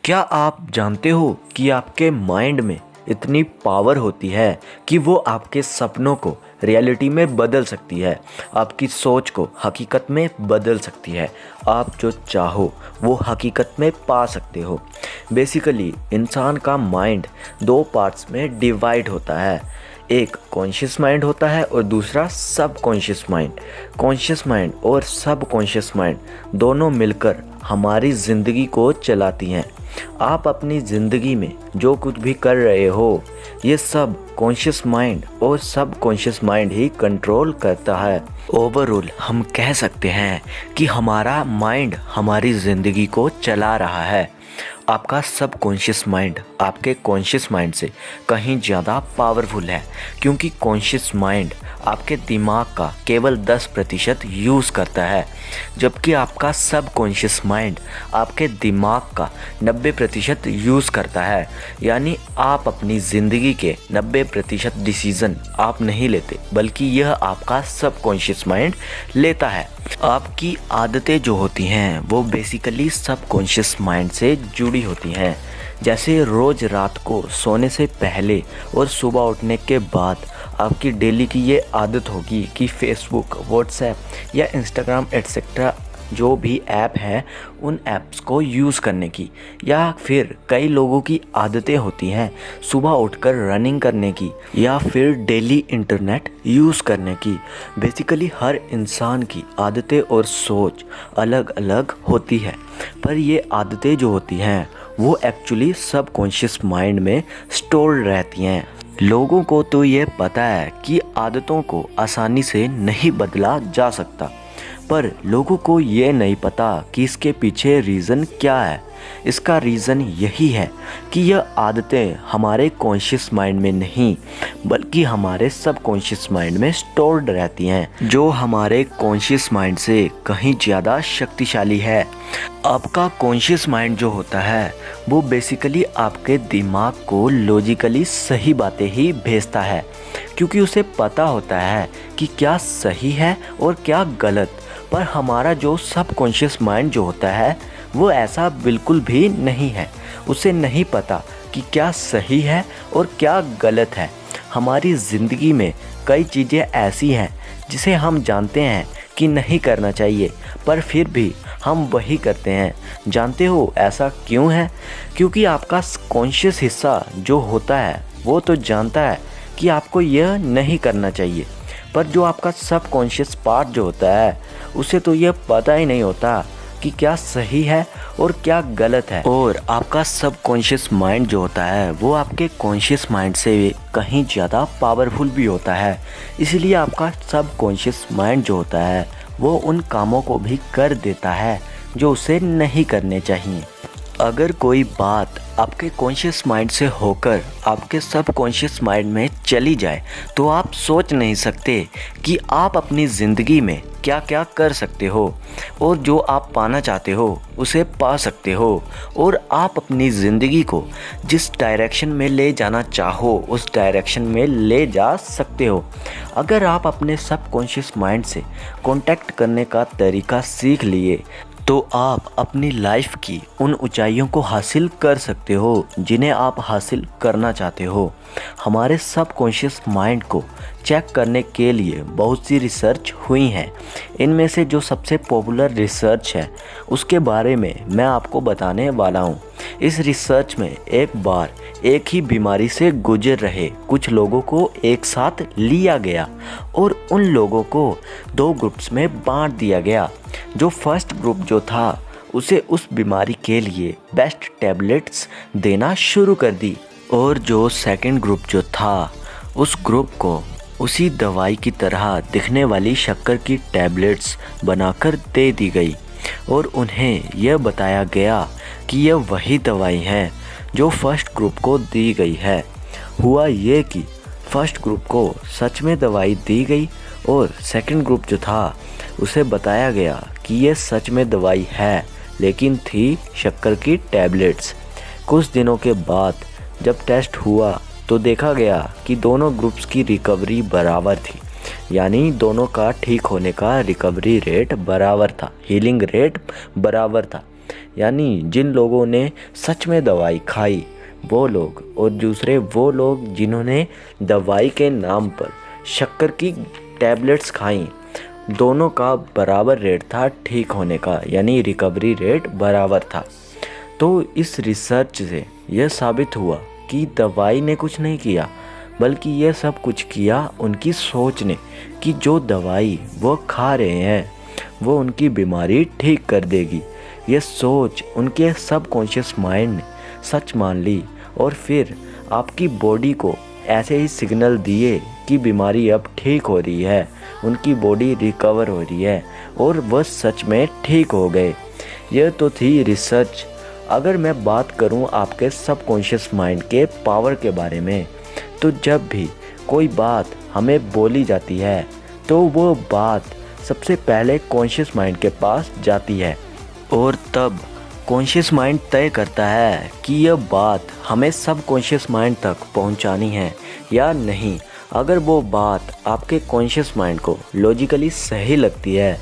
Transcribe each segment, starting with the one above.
क्या आप जानते हो कि आपके माइंड में इतनी पावर होती है कि वो आपके सपनों को रियलिटी में बदल सकती है, आपकी सोच को हकीकत में बदल सकती है। आप जो चाहो वो हकीकत में पा सकते हो। बेसिकली इंसान का माइंड दो पार्ट्स में डिवाइड होता है। एक कॉन्शियस माइंड होता है और दूसरा सब कॉन्शियस माइंड। कॉन्शियस माइंड और सब कॉन्शियस माइंड दोनों मिलकर हमारी ज़िंदगी को चलाती हैं। आप अपनी ज़िंदगी में जो कुछ भी कर रहे हो, ये सब कॉन्शियस माइंड और सब कॉन्शियस माइंड ही कंट्रोल करता है। ओवरऑल हम कह सकते हैं कि हमारा माइंड हमारी ज़िंदगी को चला रहा है। आपका सब कॉन्शियस माइंड आपके कॉन्शियस माइंड से कहीं ज़्यादा पावरफुल है, क्योंकि कॉन्शियस माइंड आपके दिमाग का केवल 10% यूज़ करता है, जबकि आपका सब कॉन्शियस माइंड आपके दिमाग का 90% यूज़ करता है। यानी आप अपनी ज़िंदगी के 90% डिसीज़न आप नहीं लेते, बल्कि यह आपका सब कॉन्शियस माइंड लेता है। आपकी आदतें जो होती हैं वो बेसिकली सब कॉन्शियस माइंड से जुड़ी होती हैं। जैसे रोज़ रात को सोने से पहले और सुबह उठने के बाद आपकी डेली की ये आदत होगी कि फेसबुक, व्हाट्सएप या इंस्टाग्राम एट्सेट्रा जो भी ऐप है उन ऐप्स को यूज़ करने की। या फिर कई लोगों की आदतें होती हैं सुबह उठकर रनिंग करने की या फिर डेली इंटरनेट यूज़ करने की। बेसिकली हर इंसान की आदतें और सोच अलग अलग होती है, पर ये आदतें जो होती हैं वो एक्चुअली सब कॉन्शियस माइंड में स्टोर्ड रहती हैं। लोगों को तो ये पता है कि आदतों को आसानी से नहीं बदला जा सकता, पर लोगों को ये नहीं पता कि इसके पीछे रीज़न क्या है। इसका रीज़न यही है कि यह आदतें हमारे कॉन्शियस माइंड में नहीं बल्कि हमारे सब कॉन्शियस माइंड में स्टोर्ड रहती हैं, जो हमारे कॉन्शियस माइंड से कहीं ज़्यादा शक्तिशाली है। आपका कॉन्शियस माइंड जो होता है वो बेसिकली आपके दिमाग को लॉजिकली सही बातें ही भेजता है, क्योंकि उसे पता होता है कि क्या सही है और क्या गलत। पर हमारा जो सब कॉन्शियस माइंड जो होता है वो ऐसा बिल्कुल भी नहीं है। उसे नहीं पता कि क्या सही है और क्या गलत है। हमारी ज़िंदगी में कई चीज़ें ऐसी हैं जिसे हम जानते हैं कि नहीं करना चाहिए, पर फिर भी हम वही करते हैं। जानते हो ऐसा क्यों है? क्योंकि आपका कॉन्शियस हिस्सा जो होता है वो तो जानता है कि आपको यह नहीं करना चाहिए, पर जो आपका सब कॉन्शियस पार्ट जो होता है उसे तो यह पता ही नहीं होता कि क्या सही है और क्या गलत है। और आपका सब कॉन्शियस माइंड जो होता है वो आपके कॉन्शियस माइंड से कहीं ज़्यादा पावरफुल भी होता है। इसलिए आपका सब कॉन्शियस माइंड जो होता है वो उन कामों को भी कर देता है जो उसे नहीं करने चाहिए। अगर कोई बात आपके कॉन्शियस माइंड से होकर आपके सब कॉन्शियस माइंड में चली जाए तो आप सोच नहीं सकते कि आप अपनी ज़िंदगी में क्या क्या कर सकते हो और जो आप पाना चाहते हो उसे पा सकते हो, और आप अपनी ज़िंदगी को जिस डायरेक्शन में ले जाना चाहो उस डायरेक्शन में ले जा सकते हो। अगर आप अपने सब कॉन्शियस माइंड से कांटेक्ट करने का तरीका सीख लिए तो आप अपनी लाइफ की उन ऊंचाइयों को हासिल कर सकते हो जिन्हें आप हासिल करना चाहते हो। हमारे सब कॉन्शियस माइंड को चेक करने के लिए बहुत सी रिसर्च हुई हैं। इनमें से जो सबसे पॉपुलर रिसर्च है उसके बारे में मैं आपको बताने वाला हूँ। इस रिसर्च में एक बार एक ही बीमारी से गुजर रहे कुछ लोगों को एक साथ लिया गया और उन लोगों को दो ग्रुप्स में बांट दिया गया। जो फर्स्ट ग्रुप जो था उसे उस बीमारी के लिए बेस्ट टैबलेट्स देना शुरू कर दी, और जो सेकंड ग्रुप जो था उस ग्रुप को उसी दवाई की तरह दिखने वाली शक्कर की टैबलेट्स बनाकर दे दी गई, और उन्हें यह बताया गया कि यह वही दवाई है जो फर्स्ट ग्रुप को दी गई है। हुआ ये कि फर्स्ट ग्रुप को सच में दवाई दी गई और सेकंड ग्रुप जो था उसे बताया गया कि यह सच में दवाई है, लेकिन थी शक्कर की टैबलेट्स। कुछ दिनों के बाद जब टेस्ट हुआ तो देखा गया कि दोनों ग्रुप्स की रिकवरी बराबर थी, यानी दोनों का ठीक होने का रिकवरी रेट बराबर था, हीलिंग रेट बराबर था। यानी जिन लोगों ने सच में दवाई खाई वो लोग, और दूसरे वो लोग जिन्होंने दवाई के नाम पर शक्कर की टैबलेट्स खाई, दोनों का बराबर रेट था ठीक होने का, यानी रिकवरी रेट बराबर था। तो इस रिसर्च से यह साबित हुआ कि दवाई ने कुछ नहीं किया, बल्कि यह सब कुछ किया उनकी सोच ने, कि जो दवाई वो खा रहे हैं वो उनकी बीमारी ठीक कर देगी। यह सोच उनके सबकॉन्शियस माइंड ने सच मान ली, और फिर आपकी बॉडी को ऐसे ही सिग्नल दिए कि बीमारी अब ठीक हो रही है, उनकी बॉडी रिकवर हो रही है, और वह सच में ठीक हो गए। यह तो थी रिसर्च। अगर मैं बात करूं आपके सबकॉन्शियस माइंड के पावर के बारे में, तो जब भी कोई बात हमें बोली जाती है तो वो बात सबसे पहले कॉन्शियस माइंड के पास जाती है, और तब कॉन्शियस माइंड तय करता है कि यह बात हमें सबकॉन्शियस माइंड तक पहुंचानी है या नहीं। अगर वो बात आपके कॉन्शियस माइंड को लॉजिकली सही लगती है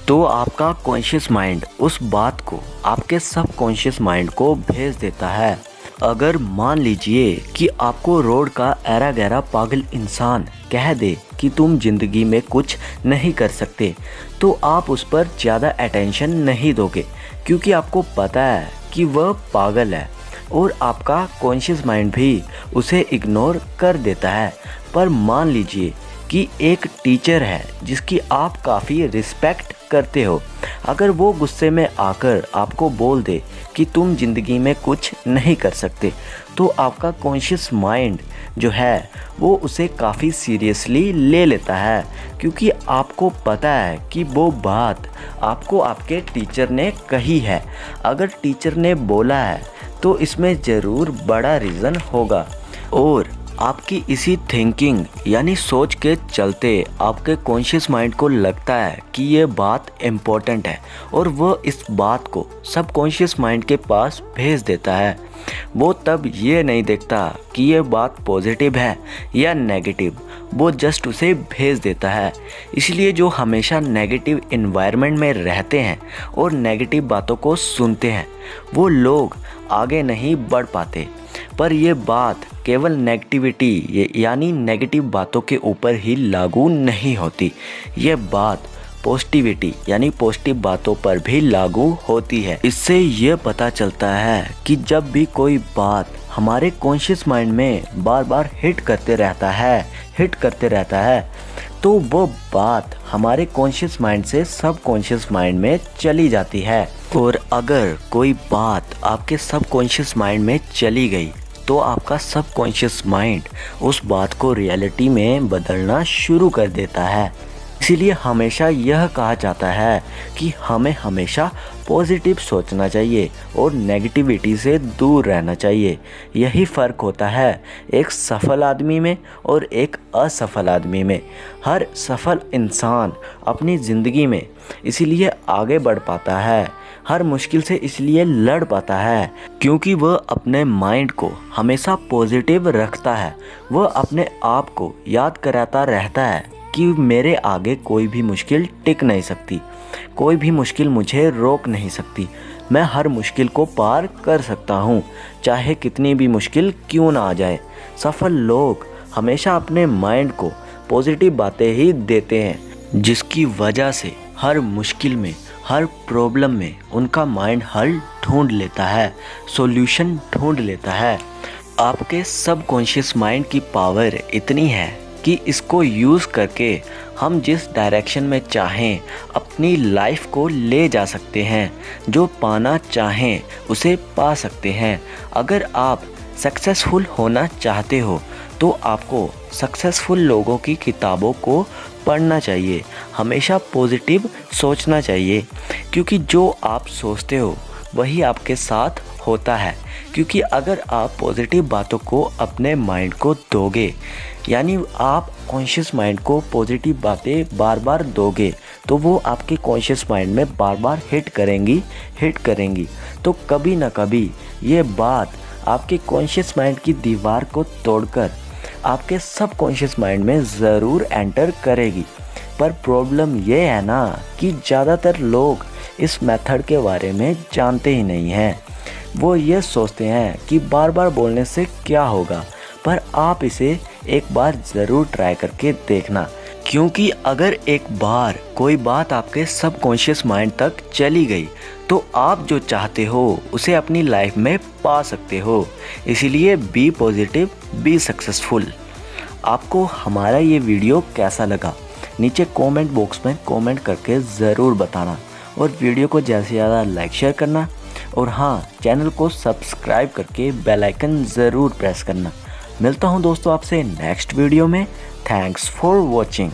तो आपका कॉन्शियस माइंड उस बात को आपके सबकॉन्शियस माइंड को भेज देता है। अगर मान लीजिए कि आपको रोड का ऐरा गैरा पागल इंसान कह दे कि तुम जिंदगी में कुछ नहीं कर सकते, तो आप उस पर ज़्यादा अटेंशन नहीं दोगे, क्योंकि आपको पता है कि वह पागल है, और आपका कॉन्शियस माइंड भी उसे इग्नोर कर देता है। पर मान लीजिए कि एक टीचर है जिसकी आप काफ़ी रिस्पेक्ट करते हो, अगर वो गुस्से में आकर आपको बोल दे कि तुम ज़िंदगी में कुछ नहीं कर सकते, तो आपका कॉन्शियस माइंड जो है वो उसे काफ़ी सीरियसली ले लेता है, क्योंकि आपको पता है कि वो बात आपको आपके टीचर ने कही है। अगर टीचर ने बोला है तो इसमें ज़रूर बड़ा रीज़न होगा, और आपकी इसी थिंकिंग यानी सोच के चलते आपके कॉन्शियस माइंड को लगता है कि ये बात इम्पोर्टेंट है, और वो इस बात को सबकॉन्शियस माइंड के पास भेज देता है। वो तब ये नहीं देखता कि ये बात पॉजिटिव है या नेगेटिव, वो जस्ट उसे भेज देता है। इसलिए जो हमेशा नेगेटिव इन्वायरमेंट में रहते हैं और नेगेटिव बातों को सुनते हैं, वो लोग आगे नहीं बढ़ पाते। पर ये बात केवल नेगेटिविटी यानी नेगेटिव बातों के ऊपर ही लागू नहीं होती, ये बात पॉजिटिविटी यानी पॉजिटिव बातों पर भी लागू होती है। इससे ये पता चलता है कि जब भी कोई बात हमारे कॉन्शियस माइंड में बार बार हिट करते रहता है, तो वो बात हमारे कॉन्शियस माइंड से सबकॉन्शियस माइंड में चली जाती है। और अगर कोई बात आपके सबकॉन्शियस माइंड में चली गई तो आपका सबकॉन्शियस माइंड उस बात को रियलिटी में बदलना शुरू कर देता है। इसीलिए हमेशा यह कहा जाता है कि हमें हमेशा पॉजिटिव सोचना चाहिए और नेगेटिविटी से दूर रहना चाहिए। यही फ़र्क होता है एक सफल आदमी में और एक असफल आदमी में। हर सफल इंसान अपनी ज़िंदगी में इसीलिए आगे बढ़ पाता है, हर मुश्किल से इसलिए लड़ पाता है क्योंकि वह अपने माइंड को हमेशा पॉजिटिव रखता है। वह अपने आप को याद कराता रहता है कि मेरे आगे कोई भी मुश्किल टिक नहीं सकती, कोई भी मुश्किल मुझे रोक नहीं सकती, मैं हर मुश्किल को पार कर सकता हूँ, चाहे कितनी भी मुश्किल क्यों ना आ जाए। सफल लोग हमेशा अपने माइंड को पॉजिटिव बातें ही देते हैं, जिसकी वजह से हर मुश्किल में, हर प्रॉब्लम में उनका माइंड हल ढूंढ लेता है, सॉल्यूशन ढूंढ लेता है। आपके सबकॉन्शियस माइंड की पावर इतनी है कि इसको यूज़ करके हम जिस डायरेक्शन में चाहें अपनी लाइफ को ले जा सकते हैं, जो पाना चाहें उसे पा सकते हैं। अगर आप सक्सेसफुल होना चाहते हो तो आपको सक्सेसफुल लोगों की किताबों को पढ़ना चाहिए, हमेशा पॉजिटिव सोचना चाहिए, क्योंकि जो आप सोचते हो वही आपके साथ होता है। क्योंकि अगर आप पॉजिटिव बातों को अपने माइंड को दोगे, यानी आप कॉन्शियस माइंड को पॉजिटिव बातें बार बार दोगे, तो वो आपके कॉन्शियस माइंड में बार बार हिट करेंगी। तो कभी ना कभी ये बात आपके कॉन्शियस माइंड की दीवार को तोड़कर आपके सबकॉन्शियस माइंड में ज़रूर एंटर करेगी। पर प्रॉब्लम ये है ना कि ज़्यादातर लोग इस मेथड के बारे में जानते ही नहीं हैं। वो ये सोचते हैं कि बार बार बोलने से क्या होगा, पर आप इसे एक बार ज़रूर ट्राई करके देखना, क्योंकि अगर एक बार कोई बात आपके सबकॉन्शियस माइंड तक चली गई तो आप जो चाहते हो उसे अपनी लाइफ में पा सकते हो। इसीलिए बी पॉजिटिव, बी सक्सेसफुल। आपको हमारा ये वीडियो कैसा लगा नीचे कमेंट बॉक्स में कमेंट करके ज़रूर बताना, और वीडियो को ज़्यादा से ज़्यादा लाइक शेयर करना, और हाँ, चैनल को सब्सक्राइब करके बेल आइकन ज़रूर प्रेस करना। मिलता हूँ दोस्तों आपसे नेक्स्ट वीडियो में। Thanks for watching.